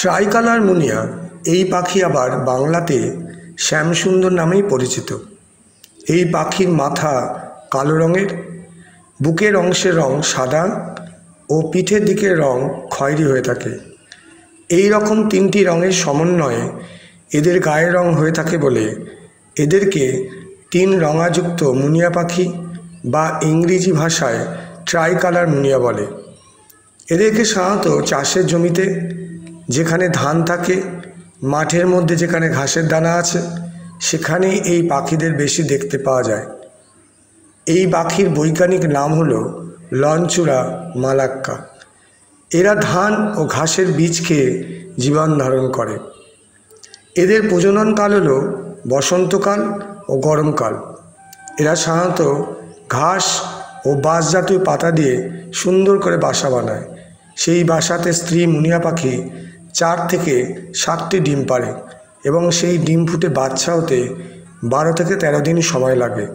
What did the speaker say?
ট্রাইকালার মুনিয়া এই পাখি আবার বাংলাতে শ্যামসুন্দর নামেই পরিচিত। এই পাখির মাথা কালো রঙের, বুকের অংশের রং সাদা ও পিঠের দিকের রং খয়েরি হয়ে থাকে। এই রকম তিনটি রঙের সমন্বয়ে এদের গায়ের রং হয়ে থাকে বলে এদেরকে তিন রঙাযুক্ত মুনিয়া পাখি বা ইংরেজি ভাষায় ট্রাইকালার মুনিয়া বলে। এদেরকে সাধারণত চাষের জমিতে যেখানে ধান থাকে, মাঠের মধ্যে যেখানে ঘাসের দানা আছে, সেখানেই এই পাখিদের বেশি দেখতে পাওয়া যায়। এই পাখির বৈজ্ঞানিক নাম হলো লঞ্চুরা মালাক্কা। এরা ধান ও ঘাসের বীজ খেয়ে জীবন ধারণ করে। এদের প্রজননকাল হলো বসন্তকাল ও গরমকাল। এরা সাধারণত ঘাস ও বাঁশ জাতীয় পাতা দিয়ে সুন্দর করে বাসা বানায়। সেই বাসাতে স্ত্রী মুনিয়া পাখি 4 থেকে 7টি ডিম পাড়ে এবং সেই ডিম ফুটে বাচ্চা হতে 12 থেকে 13 দিন সময় লাগে।